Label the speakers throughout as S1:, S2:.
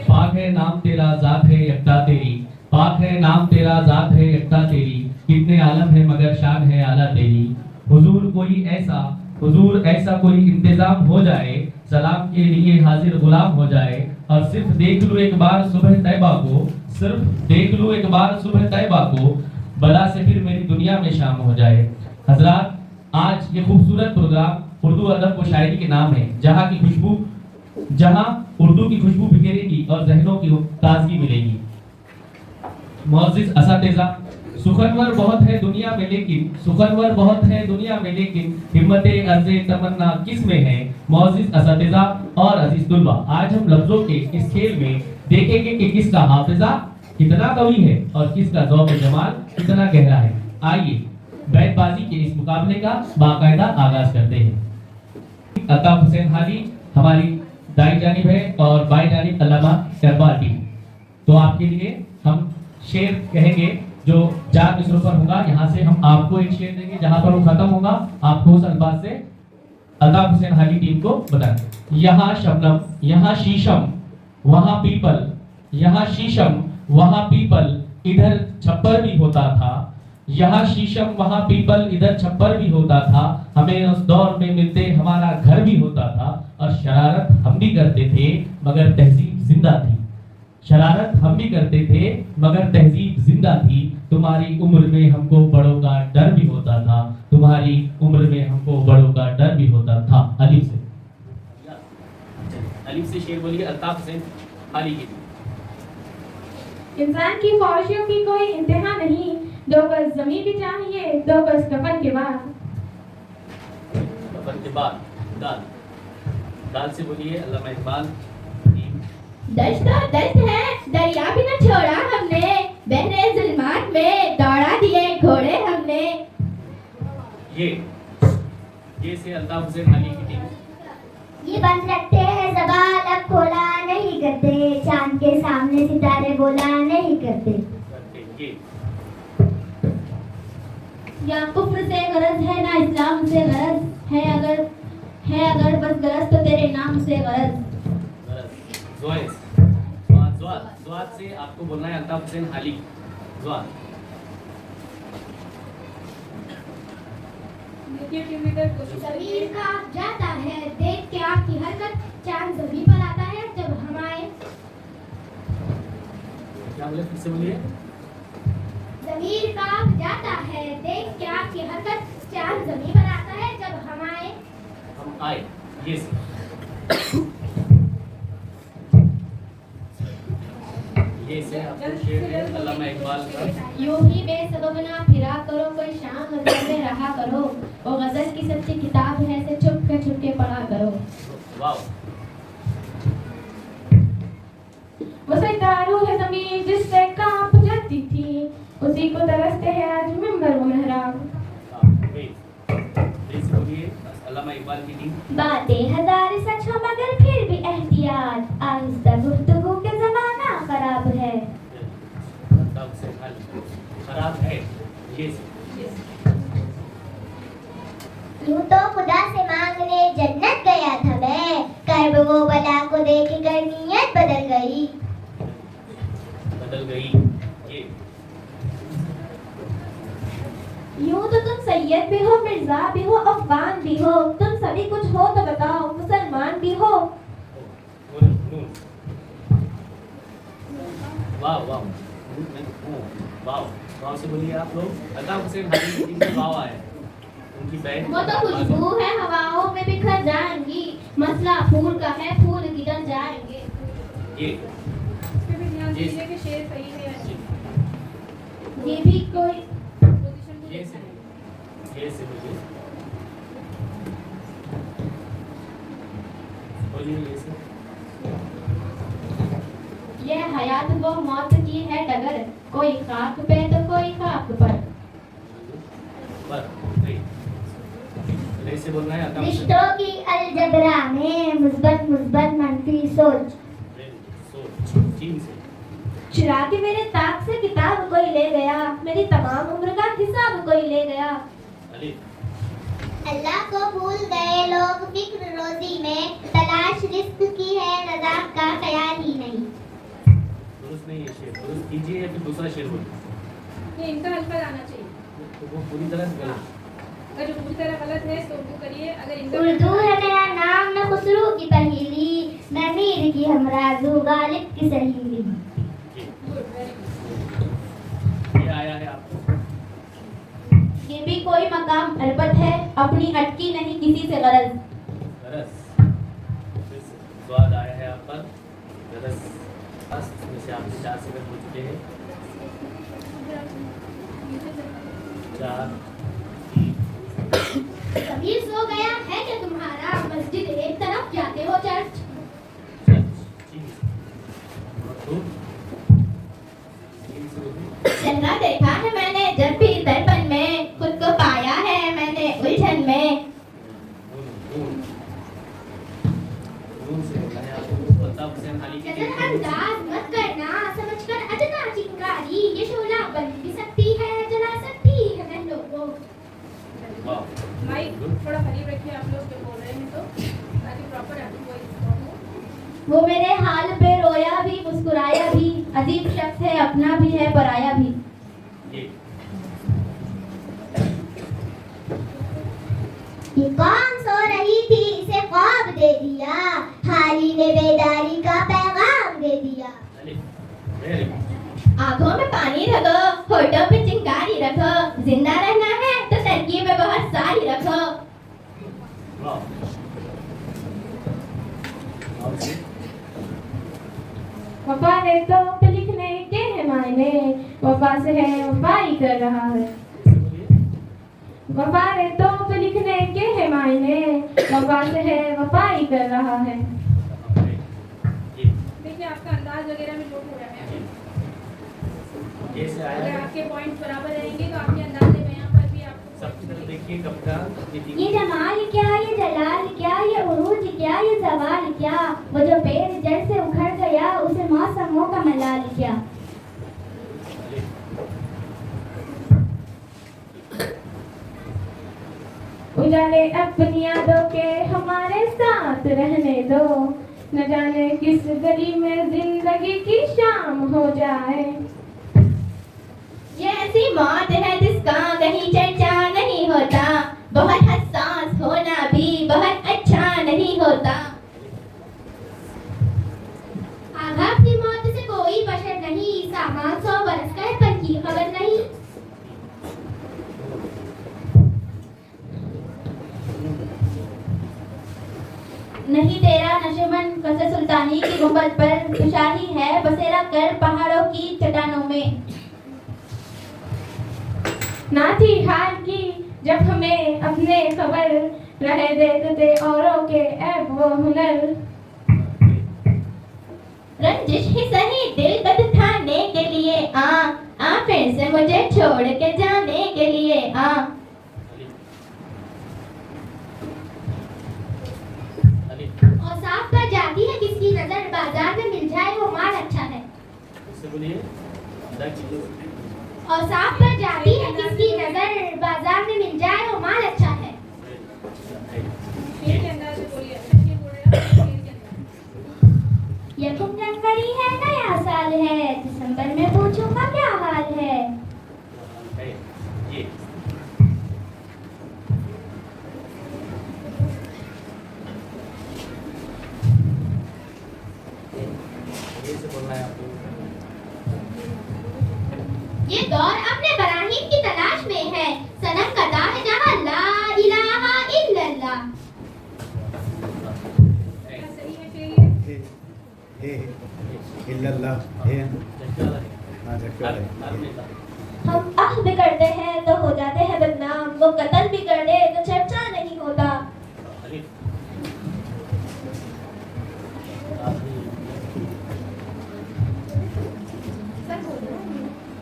S1: पाक है नाम तेरा जात है यकता तेरी, पाक है नाम तेरा जात है यकता तेरी, कितने आलम है मगर शान है आला तेरी। हुजूर ऐसा कोई इंतजाम हो जाए, सलाम के लिए हाजिर गुलाम हो जाए। और सिर्फ देख लूं एक बार सुबह तैबा को, सिर्फ देख लूं एक बार सुबह तैबा को, बला से फिर मेरी दुनिया में शाम हो जाए। हजरात, आज ये खूबसूरत प्रोग्राम उर्दू अदब व शायरी के नाम है, जहां उर्दू की खुशबू बिखेरेगी और जहनों की ताजगी मिलेगी। मुअज़्ज़िज़ असातिज़ा, सुखनवर बहुत है दुनिया में लेकिन, सुखनवर बहुत है दुनिया में लेकिन, हिम्मते अर्ज़े तमन्ना किस में है। मुअज़्ज़िज़ असातिज़ा और अजीज तुलबा, आज हम लफ्जों के इस खेल में देखेंगे कि किसका हाफिजा कितना कवी है और किसका ज़ौक़ जमाल कितना गहरा है। आइए बैतबाजी के इस मुकाबले का बाकायदा आगाज करते हैं। अल्ताफ हुसैन हाली हमारी दाई जानिब है और बाई जानिब अल्लामा इकबाल टी। तो आपके लिए हम शेर कहेंगे जो 4 मिसरों पर होगा। यहाँ से हम आपको एक शेर देंगे, जहाँ पर वो खत्म होगा आपको उस अंदाज से अल्ताफ हुसैन हाली टीम को बताएं। यहाँ शबनम, यहाँ शीशम, वहाँ पीपल, यहाँ शीशम वहाँ पीपल, इधर छप्पर भी होता था। यहाँ शीशम वहाँ पीपल, इधर छप्पर भी होता था। हमें उस दौर में मिलते हमारा घर भी होता था। और शरारत हम भी करते थे मगर तहजीब जिंदा थी। शरारत हम भी करते थे मगर तहजीब जिंदा थी। तुम्हारी उम्र में हमको बड़ों का डर भी होता था। तुम्हारी उम्र में हमको बड़ों का डर भी होता था। अलीफ से शेर बोलिए अल्ताफ हुसैन हाली की।
S2: इंसान की ख्वाहिशों की कोई इंतहा नहीं, 2 गज ज़मीन भी चाहिए 2 गज कफन के बाद।
S1: कफन के बाद दाल, दाल से बोलिए अल्लामा इकबाल।
S3: दश्त दश्त है दरिया भी न छोड़ा हमने, बहरे जुल्मात में दौड़ा दिए घोड़े हमने।
S1: ये से अल्ताफ हुसैन हाली की टीम।
S3: ये बंद रखते हैं ज़बान अब खोला नहीं करते, चांद के सामने सितारे बोला नहीं करते। या कुफ्र से गरज है ना इस्लाम से गरज है, अगर बस गरज तो तेरे नाम से गरज।
S1: ज़्वाद से आपको बोलना है अल्ताफ हुसैन हाली। ज़्वाद
S3: ज़मीन का जाता है देख के आपकी हरकत, चांद ज़मीन पर आता है जब हम आए।
S1: क्या बोले, फिर से बोलिए।
S3: ज़मीन का जाता है देख के आपकी हरकत, चांद ज़मीन पर आता है जब हम आए।
S1: हम आए, ये से आपको शेर है अल्लामा इकबाल का।
S3: यूं ही बेसबब ना फिरा करो, कोई शाम गज़ल में रहा करो, वो गज़ल की सच्ची किताब है से छुप के पढ़ा करो।
S1: वाह।
S2: वो सितारों है ज़मीन जिससे कांप जाती थी, उसी को तरसते हैं आज मिंबर व मेहराब।
S1: अल्लामा इकबाल की टीम।
S3: बातें हजार सच हो मगर फिर भी एहतियात, आहिस्ता गुफ्तगू के ज़माना खराब है।
S1: खराब है ये।
S3: यूं तो खुदा से मांगने जन्नत गया था मैं, कर्ब वो बला को देख कर नीयत बदल गई।
S1: ये।
S3: यूं तो तुम सैयद भी हो, मिर्जा भी हो, अफगान भी हो, तुम सभी कुछ हो तो बताओ मुसलमान भी हो।
S1: वाह वाह वाह वाह से बोलिए आप लोग। अल्ताफ हुसैन हाली की टीम में वाह आए, उनकी बैट
S3: वो तो खुशबू है हवाओं में बिखर जाएंगी, मसला फूल का है फूल किधर जाएंगे।
S1: ये
S2: शेर सही है।
S3: ये भी कोई
S1: ये से बोलिए ये से।
S3: ये हयात वो मौत की है डगर, कोई खाक पे तो कोई खाक पर।
S1: से बोलना है अल्ताफ।
S3: रिश्तों की अलजबरा में मुस्बत मंफी सोच, चुरा के मेरे ताक से किताब कोई ले गया, मेरी तमाम उम्र का हिसाब कोई ले गया। अल्लाह को भूल गए लोग फिक्र रोजी में, तलाश रिस्क की है रज़ा का ख्याल ही
S1: चलिए दुरुस्त कीजिए या फिर दूसरा शेर बोलिए।
S2: ये इनका अल्फाज आना चाहिए।
S1: तो वो पूरी तरह से गलत।
S2: अगर जो पूरी तरह गलत है तो उर्दू करिए, अगर इनका
S3: उर्दू है मेरा नाम न खुसरू की पहेली, मैं मीर की हमराजू गालिब की सहेली।
S1: ये आया है आपको।
S3: ये भी कोई मकाम अरबत है, अपनी अटकी नहीं किसी से गरज।
S1: गरज फिर से स्वाद आया है आप पर गरज। बस इसमें से आपके 4 सेकंड हो चुके हैं। 4 3
S3: कभी सो गया है क्या तुम्हारा, मस्जिद एक तरफ जाते हो चर्च। चलना देखा है मैंने जब भी दर्पण में, खुद को पाया है मैंने उलझन में। नजरअंदाज मत करना समझकर अजना चिंगारी, ये शोला बन भी सकती है जला सकती है महलों को।
S2: माइक थोड़ा करीब रखिए आप लोग जो बोल रहे हैं तो, ताकि प्रॉपर आपकी वॉइस हो।
S3: वो मेरे हाल पे रोया भी मुस्कुराया भी, अजीब शख्स है अपना भी है पराया भी। ये कौन सो रही थी इसे ख्वाब दे दिया, हाली ने बेदारी का पैगाम दे दिया। आंखों में पानी रखो, होठों पे चिंगारी रखो, जिंदा रहना है तो तरकीब में बहुत सारी रखो।
S2: वफा है तो लिखने के है मायने, वफा से है वफाई कर रहा है। वफा है तो लिखने के है मायने, वफा से है वफाई कर रहा है। देखिए आपका अंदाज वगैरह में लोड हो रहा है। अगर आपके पॉइंट बराबर रहेंगे तो आपके अंदाजे में यहाँ पर भी आपको
S1: सबकी तरफ देखिए कविता।
S3: ये जमाल क्या, ये जलाल क्या, ये उरूज क्या, ये सवाल क्या, वो जो पेड़ जड़ से उखड़ गया उसे मौसमों का मलाल क्या।
S2: उजाले अपनी यादों के हमारे साथ रहने दो, न जाने किस गली में जिंदगी की शाम हो जाए।
S3: ये ऐसी मौत है जिसका कहीं चर्चा नहीं होता, बहुत हसास होना भी बहुत अच्छा नहीं होता। आघात की मौत से कोई बशर नहीं, सामान 100 बरस का है पर की खबर नहीं। नहीं तेरा नशेमन कसे सुल्तानी की गुंबद पर, तुशाही है बसेरा कर पहाड़ों की चट्टानों में।
S2: ना थी हाल की जब हमें अपने खबर, रहे देखते औरों के ऐब वो हुनर।
S3: रंजिश ही सही दिल को थाने के लिए आ फिर से मुझे छोड़ के जाने के लिए आ। औसाफ पर जाती है किसकी नजर, बाजार में मिल जाए वो माल अच्छा है। औसाफ पर जाती है किसकी नजर, बाजार में मिल जाए वो माल अच्छा है।
S2: शेर के अंदाज में बोलिए। अच्छा शेर बोल रहे हैं आप, शेर के अंदाज।
S3: यकम जनवरी है नया साल है, दिसंबर में पूछूंगा क्या हाल है। ये दौर अपने बराहीन की तलाश में है, सनम कदा है जहाँ ला इलाहा इल्लल्लाह।
S2: क्या सही है शेर ये?
S4: इल्लल्लाह है। हाँ, झटका है।
S3: हम आह भी करते हैं तो हो जाते हैं बदनाम, वो कत्ल भी कर दे तो चर्चा नहीं होता।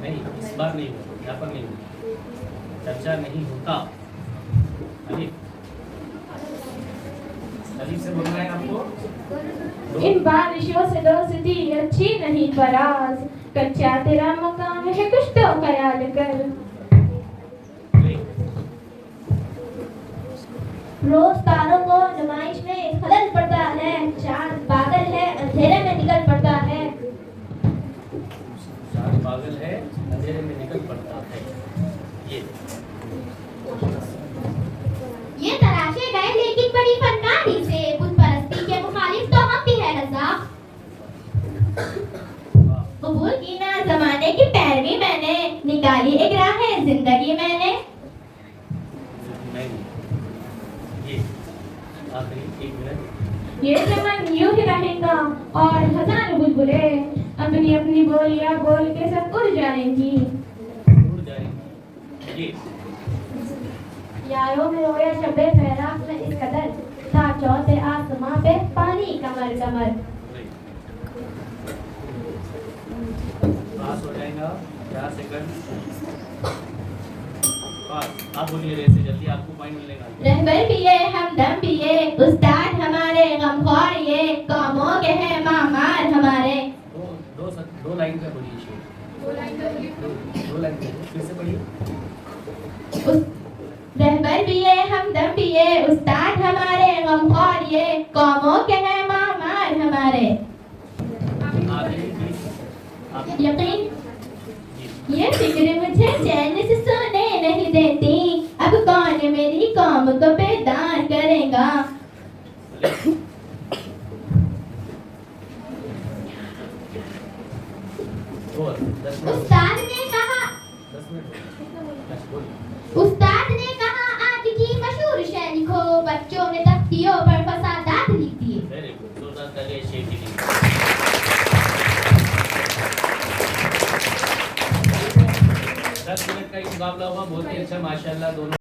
S1: नहीं, इस बार नहीं हुआ, यहाँ पर नहीं हुआ, चर्चा नहीं होता। अलीफ से बोलना है आपको।
S2: इन बारिशों से दोस्ती अच्छी नहीं फराज, कच्चा तेरा मकान है कुछ तो ख्याल कर।
S3: रोज तारों को नुमाइश में खलल पड़ता है, चांद बादल है अंधेरे में निकल पड़ता है।
S1: पागल है अंधेरे में निकल पड़ता है।
S3: ये तराशे गए लेकिन बड़ी फनकारी से, बुत परस्ती के मुखालिफ तो हम भी है रजा। कबूल की ना जमाने की पैरवी मैंने, निकाली एक राह जिंदगी मैंने।
S1: ये आखिरी 1 मिनट।
S2: ये चमन यूं ही रहेगा और हजारों बुलबुले अपनी अपनी बोलियां बोल के सब उड़ जाएंगी।
S1: उड़ जाएंगी। ये
S3: यारों में रोया शबे फहराक में इस कदर, था चौथे आसमां पे पानी कमर कमर।
S1: पास हो जाएगा 4 सेकंड। पास। आप बोलिए रे से जल्दी, आपको पॉइंट मिलेगा।
S3: रहबर भी है हमदम भी है, उस्ताद हमारे गमख्वार ये, कौमों के हैं मामार हमारे।
S1: दो लाइन पे बोलिए शेर। दो लाइन पे फिर से पढ़िए।
S3: रहबर भी है हमदम भी है, उस्ताद हमारे गमख्वार ये, कौमों के हैं मामार हमारे। यकीन ये फिक्र मुझे चैन से सोने नहीं देती, अब कौन मेरी कौम को बेदार करेगा। उस्ताद ने कहा, उस्ताद ने कहा आज की मशहूर शेर लिखो, बच्चों ने तख्तियों पर फसादात लिख दिए।
S1: वेरी गुड, जोरदार तालियां शेर के लिए। 10 मिनट का ही मुकाबला हुआ, बहुत ही अच्छा, माशाल्लाह दोनों